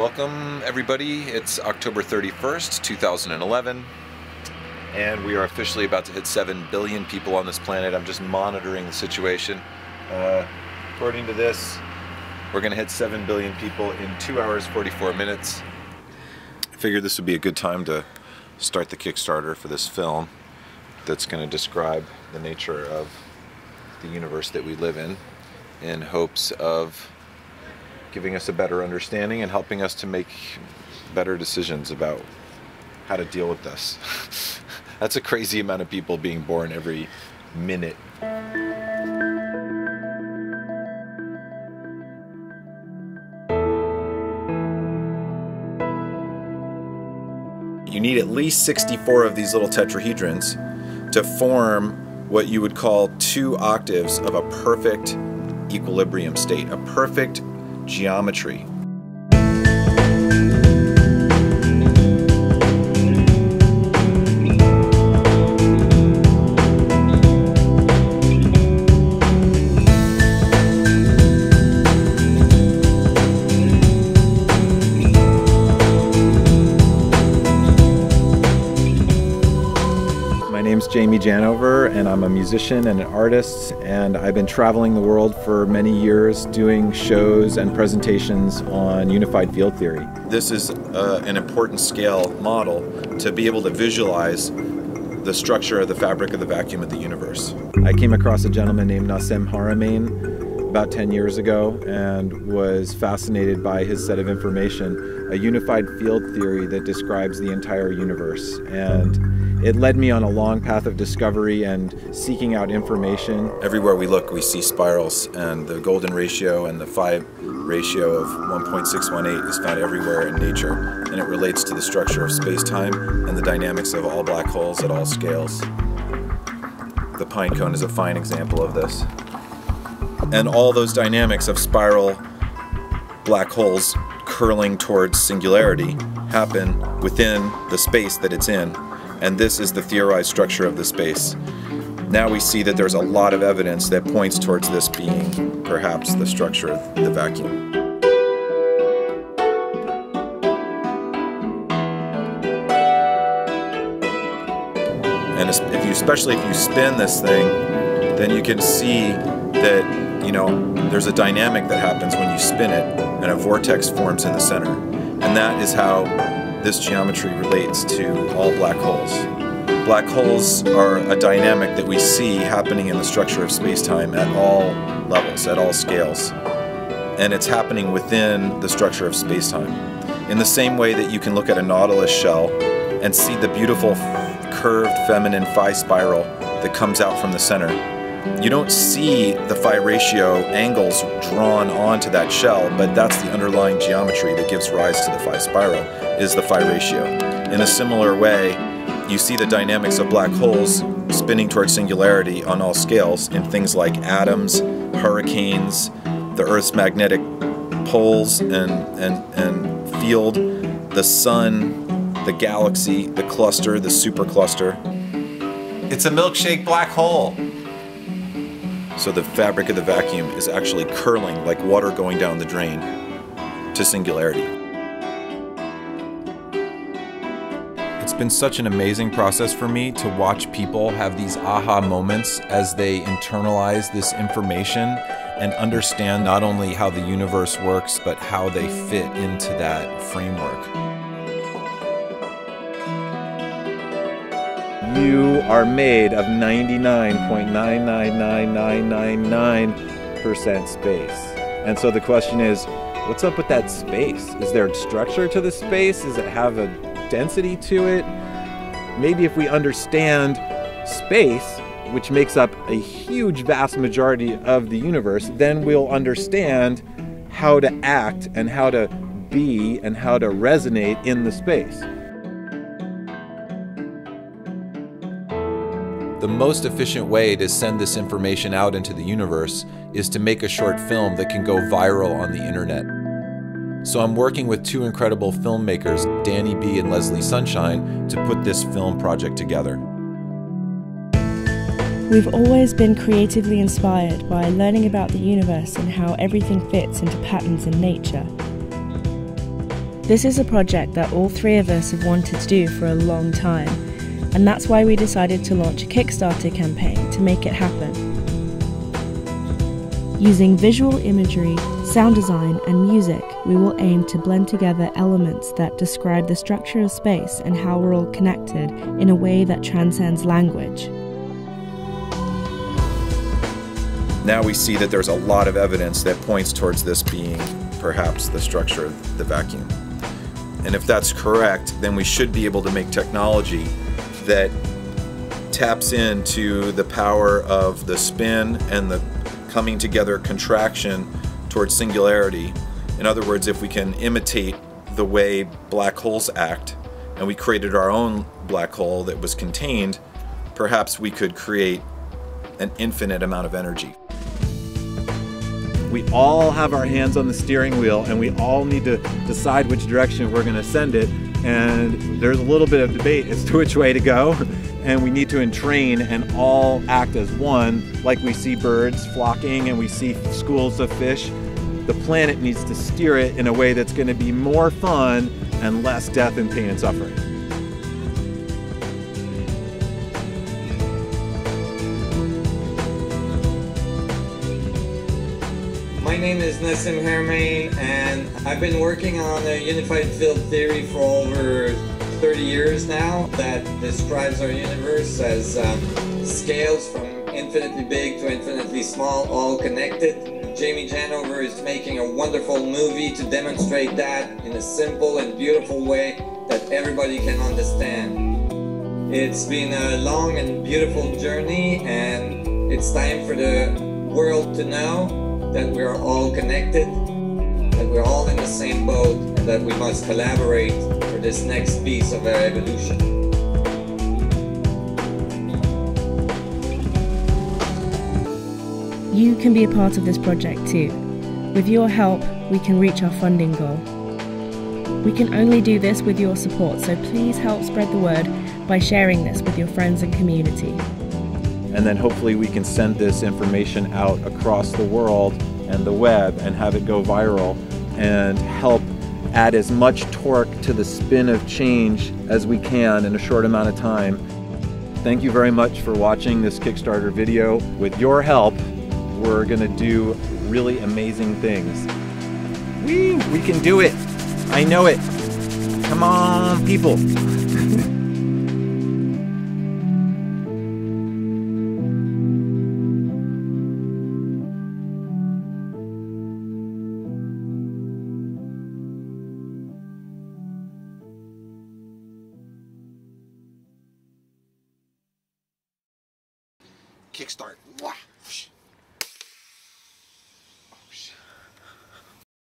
Welcome everybody, it's October 31st, 2011, and we are officially about to hit 7 billion people on this planet. I'm just monitoring the situation. According to this, we're going to hit 7 billion people in 2 hours, 44 minutes. I figured this would be a good time to start the Kickstarter for this film that's going to describe the nature of the universe that we live in hopes of giving us a better understanding and helping us to make better decisions about how to deal with this. That's a crazy amount of people being born every minute. You need at least 64 of these little tetrahedrons to form what you would call 2 octaves of a perfect equilibrium state, a perfect geometry. My name's Jamie Janover, and I'm a musician and an artist, and I've been traveling the world for many years doing shows and presentations on unified field theory. This is an important scale model to be able to visualize the structure of the fabric of the vacuum of the universe. I came across a gentleman named Nassim Haramein about 10 years ago and was fascinated by his set of information, a unified field theory that describes the entire universe. And it led me on a long path of discovery and seeking out information. Everywhere we look, we see spirals, and the golden ratio and the phi ratio of 1.618 is found everywhere in nature, and it relates to the structure of space-time and the dynamics of all black holes at all scales. The pine cone is a fine example of this. And all those dynamics of spiral black holes curling towards singularity happen within the space that it's in. And this is the theorized structure of the space. Now we see that there's a lot of evidence that points towards this being perhaps the structure of the vacuum. And especially if you spin this thing, then you can see that, you know, there's a dynamic that happens when you spin it, and a vortex forms in the center. And that is how this geometry relates to all black holes. Black holes are a dynamic that we see happening in the structure of space-time at all levels, at all scales. And it's happening within the structure of space-time. In the same way that you can look at a nautilus shell and see the beautiful curved feminine phi spiral that comes out from the center. You don't see the phi ratio angles drawn onto that shell, but that's the underlying geometry that gives rise to the phi spiral, is the phi ratio. In a similar way, you see the dynamics of black holes spinning towards singularity on all scales in things like atoms, hurricanes, the Earth's magnetic poles and field, the sun, the galaxy, the cluster, the supercluster. It's a milkshake black hole. So the fabric of the vacuum is actually curling like water going down the drain to singularity. It's been such an amazing process for me to watch people have these aha moments as they internalize this information and understand not only how the universe works, but how they fit into that framework. You are made of 99.999999% space. And so the question is, what's up with that space? Is there a structure to the space? Does it have a density to it? Maybe if we understand space, which makes up a huge vast majority of the universe, then we'll understand how to act and how to be and how to resonate in the space. The most efficient way to send this information out into the universe is to make a short film that can go viral on the internet. So I'm working with 2 incredible filmmakers, Danny B and Leslie Sunshine, to put this film project together. We've always been creatively inspired by learning about the universe and how everything fits into patterns in nature. This is a project that all three of us have wanted to do for a long time, and that's why we decided to launch a Kickstarter campaign to make it happen. Using visual imagery, sound design, and music, we will aim to blend together elements that describe the structure of space and how we're all connected in a way that transcends language. Now we see that there's a lot of evidence that points towards this being perhaps the structure of the vacuum. And if that's correct, then we should be able to make technology that taps into the power of the spin and the coming together contraction towards singularity. In other words, if we can imitate the way black holes act, and we created our own black hole that was contained, perhaps we could create an infinite amount of energy. We all have our hands on the steering wheel, and we all need to decide which direction we're going to send it. And there's a little bit of debate as to which way to go. And we need to entrain and all act as one, like we see birds flocking and we see schools of fish. The planet needs to steer it in a way that's going to be more fun and less death and pain and suffering. My name is Nassim Haramein, and I've been working on a unified field theory for over 30 years now that describes our universe as scales from infinitely big to infinitely small, all connected. Jamie Janover is making a wonderful movie to demonstrate that in a simple and beautiful way that everybody can understand. It's been a long and beautiful journey, and it's time for the world to know that we are all connected, that we're all in the same boat, and that we must collaborate for this next piece of our evolution. You can be a part of this project too. With your help, we can reach our funding goal. We can only do this with your support, so please help spread the word by sharing this with your friends and community. And then hopefully we can send this information out across the world and the web and have it go viral and help add as much torque to the spin of change as we can in a short amount of time. Thank you very much for watching this Kickstarter video. With your help, we're gonna do really amazing things. We can do it. I know it. Come on, people. Kickstart.